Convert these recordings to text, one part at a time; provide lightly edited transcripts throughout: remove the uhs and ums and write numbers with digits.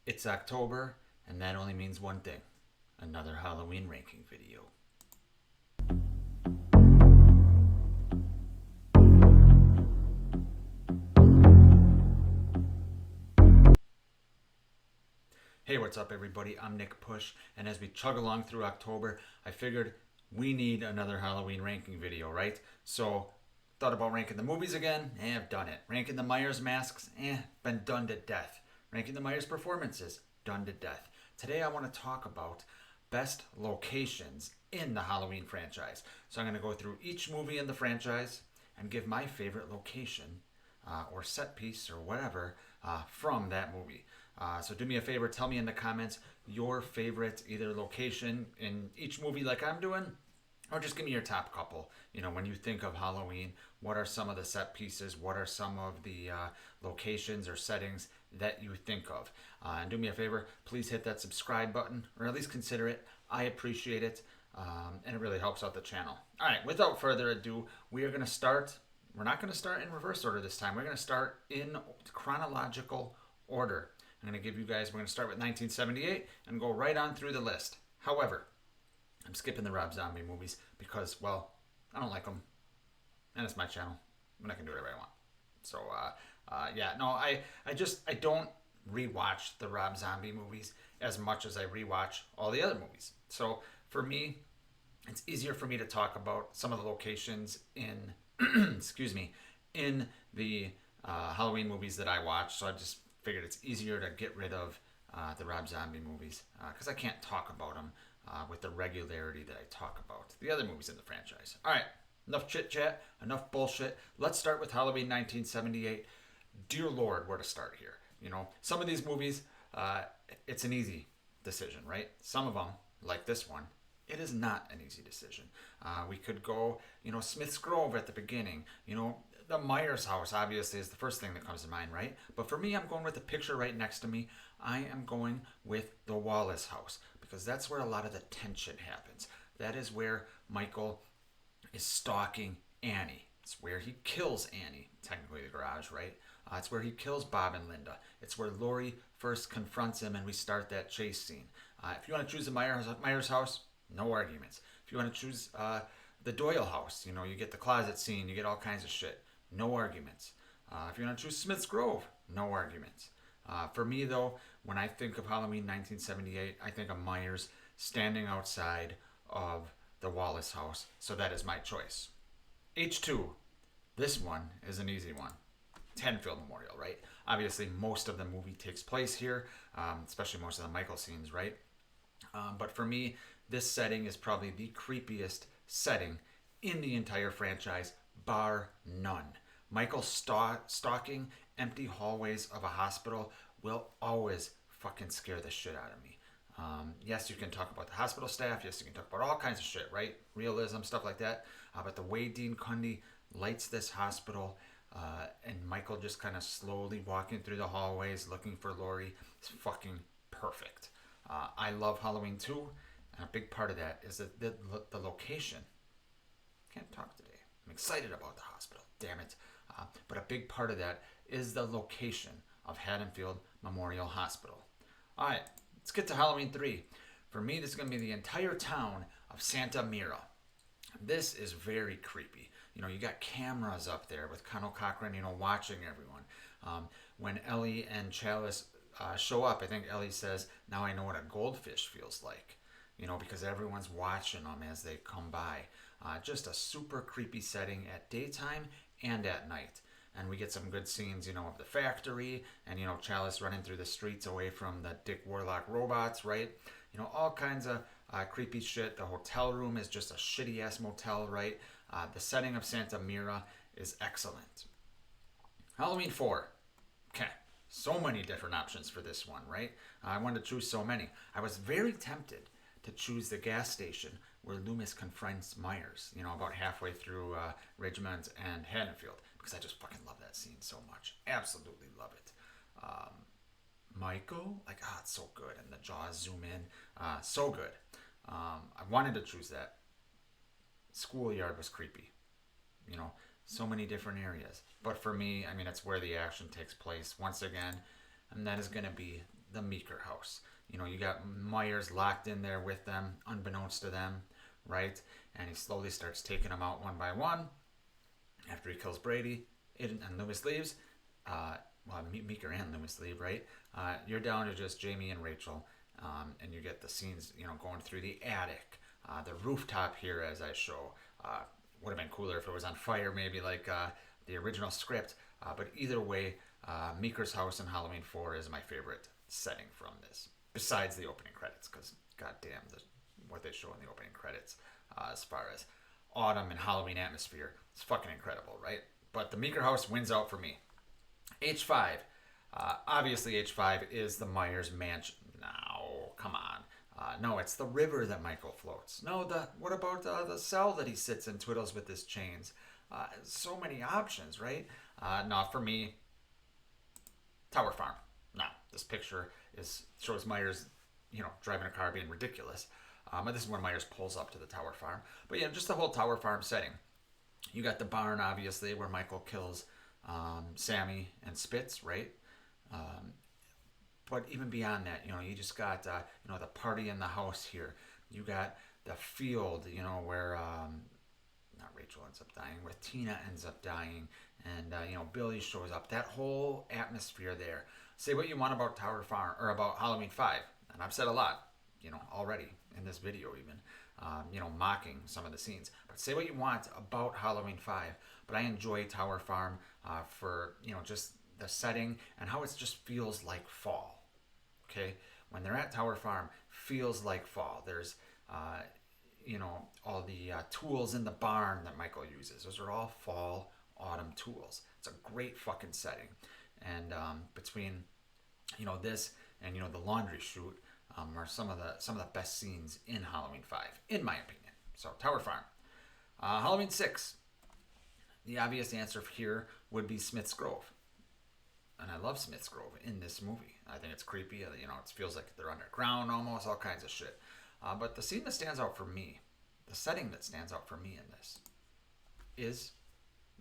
It's October, and that only means one thing: another Halloween ranking video. Hey, what's up, everybody? I'm Nick Push, and as we chug along through October, I figured we need another Halloween ranking video, right? So, thought about ranking the movies again. I've done it. Ranking the Myers masks. Been done to death. Ranking the Myers performances. Done to death. Today, I want to talk about best locations in the Halloween franchise. So, I'm going to go through each movie in the franchise and give my favorite location or set piece or whatever from that movie. So do me a favor, tell me in the comments your favorite either location in each movie like I'm doing, or just give me your top couple. You know, when you think of Halloween, what are some of the set pieces? What are some of the locations or settings that you think of? And do me a favor, please hit that subscribe button, or at least consider it. I appreciate it, and it really helps out the channel. All right, without further ado, we are going to start. We're not going to start in reverse order this time. We're going to start in chronological order. I'm going to give you guys, we're going to start with 1978 and go right on through the list. However, I'm skipping the Rob Zombie movies because, well, I don't like them. And it's my channel. And I can do whatever I want. So, I don't rewatch the Rob Zombie movies as much as I rewatch all the other movies. So, for me, it's easier for me to talk about some of the locations in, excuse me, in the Halloween movies that I watch. So I just figured it's easier to get rid of the Rob Zombie movies because I can't talk about them with the regularity that I talk about the other movies in the franchise. All right, enough chit chat, enough bullshit. Let's start with Halloween 1978. Dear Lord, where to start here? You know, some of these movies, it's an easy decision, right? Some of them, like this one, it is not an easy decision. We could go, Smith's Grove at the beginning, the Myers house obviously is the first thing that comes to mind, right? But for me, I'm going with the picture right next to me. I am going with the Wallace house because that's where a lot of the tension happens. That is where Michael is stalking Annie. It's where he kills Annie, technically the garage, right? It's where he kills Bob and Linda. It's where Laurie first confronts him and we start that chase scene. If you want to choose the Myers house, no arguments. If you want to choose the Doyle house, you get the closet scene, you get all kinds of shit. No arguments. If you want to choose Smith's Grove, no arguments. For me, though, when I think of Halloween 1978, I think of Myers standing outside of the Wallace house. So that is my choice. H2. This one is an easy one. Haddonfield Memorial, right? Obviously, most of the movie takes place here, especially most of the Michael scenes, right? But for me, this setting is probably the creepiest setting in the entire franchise, bar none. Michael stalking empty hallways of a hospital will always fucking scare the shit out of me. Yes, you can talk about the hospital staff. Yes, you can talk about all kinds of shit, right? Realism, stuff like that. But the way Dean Cundy lights this hospital and Michael just kind of slowly walking through the hallways looking for Laurie is fucking perfect. I love Halloween 2, and a big part of that is the location. Can't talk today. I'm excited about the hospital, damn it. But a big part of that is the location of Haddonfield Memorial Hospital. All right, let's get to Halloween 3. For me, this is going to be the entire town of Santa Mira. This is very creepy. You got cameras up there with Connell Cochran, watching everyone. When Ellie and Chalice show up, I think Ellie says, "Now I know what a goldfish feels like," because everyone's watching them as they come by. Just a super creepy setting at daytime and at night. And we get some good scenes, of the factory and, Chalice running through the streets away from the Dick Warlock robots, right? All kinds of creepy shit. The hotel room is just a shitty-ass motel, right? The setting of Santa Mira is excellent. Halloween 4. Okay. So many different options for this one, right? I wanted to choose so many. I was very tempted to choose the gas station where Loomis confronts Myers, about halfway through Ridgemont and Haddonfield, because I just fucking love that scene so much. Absolutely love it. Michael, it's so good, and the jaws zoom in, so good. I wanted to choose that. Schoolyard was creepy, so many different areas. But for me, it's where the action takes place once again, and that is going to be the Meeker house. You got Myers locked in there with them, unbeknownst to them, right? And he slowly starts taking them out one by one. After he kills Brady and Loomis leaves, well, Meeker and Loomis leave, right? You're down to just Jamie and Rachel, and you get the scenes, going through the attic, the rooftop here, as I show. Would have been cooler if it was on fire, maybe like the original script. But either way, Meeker's house in Halloween 4 is my favorite setting from this, besides the opening credits, because goddamn, what they show in the opening credits, as far as autumn and Halloween atmosphere, it's fucking incredible, right? But the Meeker house wins out for me. H5. Obviously, H5 is the Myers mansion. No, come on. No, it's the river that Michael floats. No, what about the cell that he sits and twiddles with his chains? So many options, right? No, for me, Tower Farm. No, this picture shows Myers, driving a car being ridiculous. But this is when Myers pulls up to the Tower Farm. But yeah, just the whole Tower Farm setting. You got the barn, obviously, where Michael kills Sammy and Spitz, right? But even beyond that, you just got, the party in the house here. You got the field, where not Rachel ends up dying, where Tina ends up dying, and, Billy shows up. That whole atmosphere there. Say what you want about Tower Farm, or about Halloween 5, and I've said a lot, already in this video even, mocking some of the scenes. But say what you want about Halloween 5, but I enjoy Tower Farm for, just the setting and how it just feels like fall. Okay, when they're at Tower Farm, feels like fall. There's, all the tools in the barn that Michael uses. Those are all fall, autumn tools. It's a great fucking setting. And between, this and the laundry chute are some of the best scenes in Halloween 5, in my opinion. So Tower Farm. Halloween 6. The obvious answer here would be Smith's Grove. And I love Smith's Grove in this movie. I think it's creepy. It feels like they're underground almost, all kinds of shit. But the scene that stands out for me, the setting that stands out for me in this, is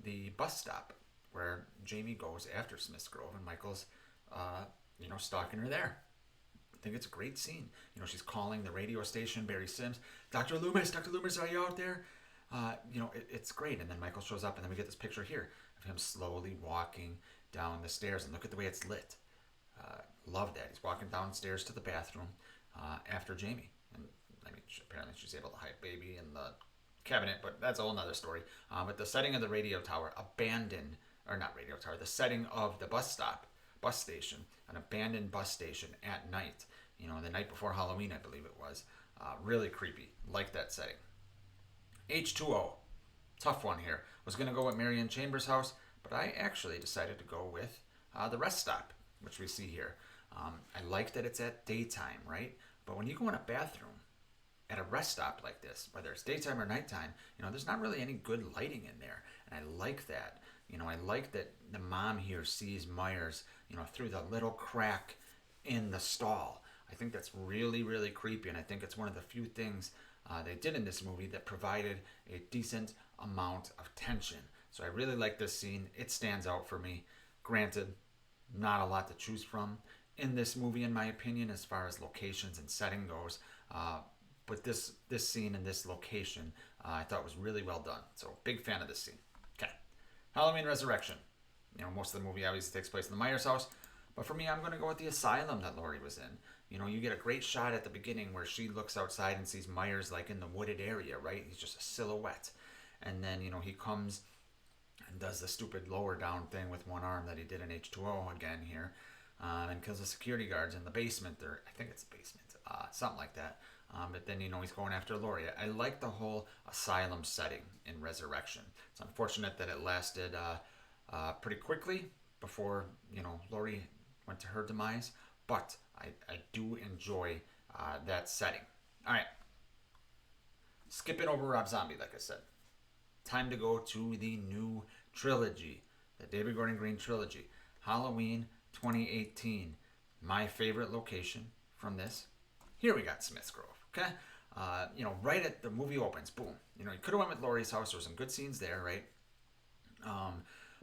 the bus stop where Jamie goes after Smith's Grove and Michael's, stalking her there. I think it's a great scene. She's calling the radio station, Barry Sims, Dr. Loomis, are you out there? It's great. And then Michael shows up, and then we get this picture here of him slowly walking down the stairs, and look at the way it's lit. Love that. He's walking downstairs to the bathroom after Jamie, and apparently she's able to hide baby in the cabinet, but that's a whole nother story. But the setting of the radio tower, the setting of the bus station, an abandoned bus station at night, the night before Halloween, I believe it was, really creepy. Like that setting. H2O, tough one here. Was going to go with Marion Chambers' house, but I actually decided to go with the rest stop, which we see here. I like that it's at daytime, right? But when you go in a bathroom at a rest stop like this, whether it's daytime or nighttime, there's not really any good lighting in there. And I like that. I like that the mom here sees Myers, through the little crack in the stall. I think that's really, really creepy, and I think it's one of the few things they did in this movie that provided a decent amount of tension. So I really like this scene. It stands out for me. Granted, not a lot to choose from in this movie, in my opinion, as far as locations and setting goes. But this scene and this location, I thought was really well done. So big fan of this scene. Okay, Halloween Resurrection. Most of the movie obviously takes place in the Myers house, but for me, I'm going to go with the asylum that Laurie was in. You get a great shot at the beginning where she looks outside and sees Myers like in the wooded area, right? He's just a silhouette. And then, he comes and does the stupid lower down thing with one arm that he did in H2O again here, and kills the security guards in the basement. I think it's the basement, something like that. But then, he's going after Laurie. I like the whole asylum setting in Resurrection. It's unfortunate that it lasted pretty quickly before, Laurie went to her demise. But I do enjoy that setting. All right. Skipping over Rob Zombie, like I said. Time to go to the new trilogy. The David Gordon Green trilogy. Halloween 2018. My favorite location from this. Here we got Smith's Grove. Okay? Right at the movie opens. Boom. You could have went with Laurie's house. There were some good scenes there, right?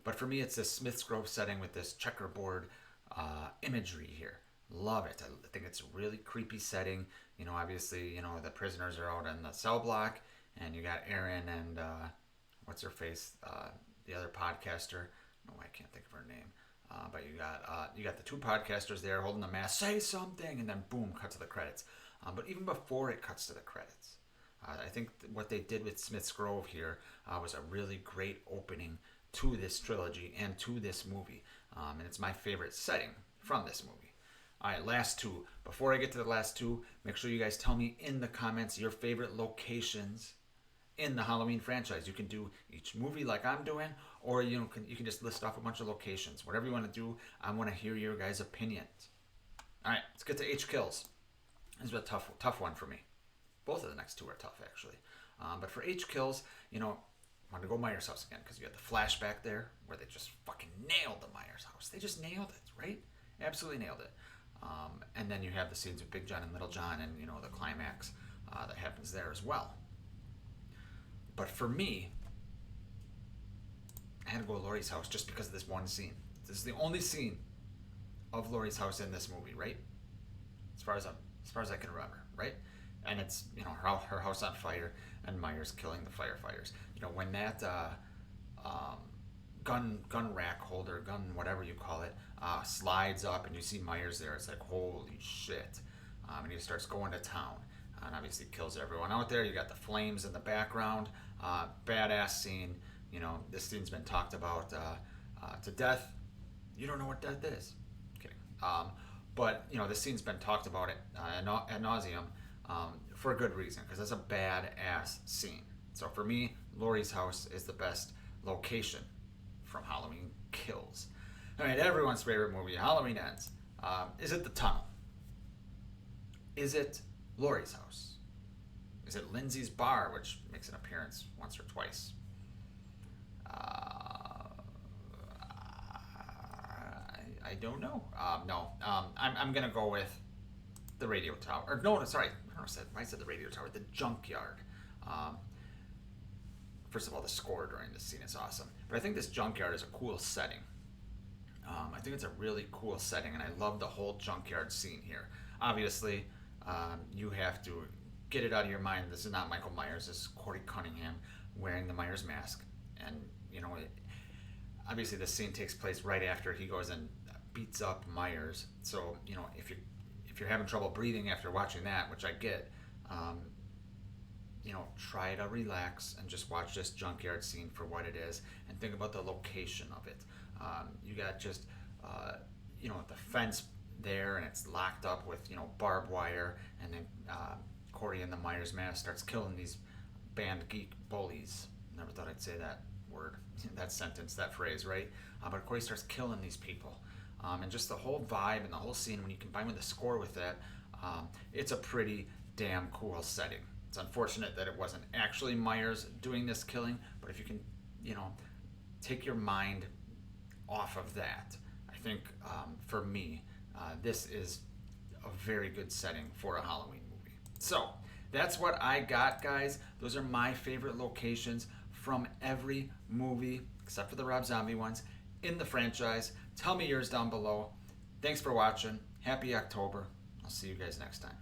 But for me, it's this Smith's Grove setting with this checkerboard imagery here. Love it. I think it's a really creepy setting. Obviously, the prisoners are out on the cell block, and you got Aaron and what's her face, the other podcaster. No, I can't think of her name. But you got the two podcasters there holding the mask. Say something, and then boom, cut to the credits. But even before it cuts to the credits, I think what they did with Smith's Grove here was a really great opening to this trilogy and to this movie. And it's my favorite setting from this movie. All right, last two. Before I get to the last two, make sure you guys tell me in the comments your favorite locations in the Halloween franchise. You can do each movie like I'm doing, or you can just list off a bunch of locations. Whatever you want to do, I want to hear your guys' opinions. All right, let's get to H Kills. This is a tough one for me. Both of the next two are tough, actually. But for H Kills, I want to go Myers' house again, because you had the flashback there where they just fucking nailed the Myers' house. They just nailed it, right? Absolutely nailed it. And then you have the scenes with Big John and Little John, and the climax that happens there as well. But for me, I had to go Laurie's house just because of this one scene. This is the only scene of Laurie's house in this movie, right? As far as I can remember, right? And it's her house on fire and Myers killing the firefighters. When that gun rack holder, gun whatever you call it, slides up and you see Myers there, it's like holy shit. And he starts going to town. And obviously kills everyone out there. You got the flames in the background. Badass scene. This scene's been talked about to death. You don't know what death is. Kidding. But this scene's been talked about ad nauseum for a good reason, because it's a badass scene. So for me, Laurie's house is the best location from Halloween Kills. All right, everyone's favorite movie, Halloween Ends. Is it the tunnel? Is it Laurie's house? Is it Lindsay's bar, which makes an appearance once or twice? I don't know. No, I'm gonna go with the radio tower. Or no, sorry, I said the radio tower. The Junkyard. First of all, the score during this scene is awesome, but I think this Junkyard is a cool setting. I think it's a really cool setting, and I love the whole Junkyard scene here. Obviously, you have to get it out of your mind. This is not Michael Myers. This is Corey Cunningham wearing the Myers mask. And, obviously this scene takes place right after he goes and beats up Myers. So, if you're having trouble breathing after watching that, which I get, try to relax and just watch this Junkyard scene for what it is and think about the location of it. You got just, the fence there, and it's locked up with barbed wire, and then Corey in the Myers mask starts killing these band geek bullies. Never thought I'd say that word, that sentence, that phrase, right? But Corey starts killing these people, and just the whole vibe and the whole scene, when you combine with the score with that, it's a pretty damn cool setting. It's unfortunate that it wasn't actually Myers doing this killing, but if you can take your mind off of that, I think for me, this is a very good setting for a Halloween movie. So that's what I got, guys. Those are my favorite locations from every movie, except for the Rob Zombie ones, in the franchise. Tell me yours down below. Thanks for watching. Happy October. I'll see you guys next time.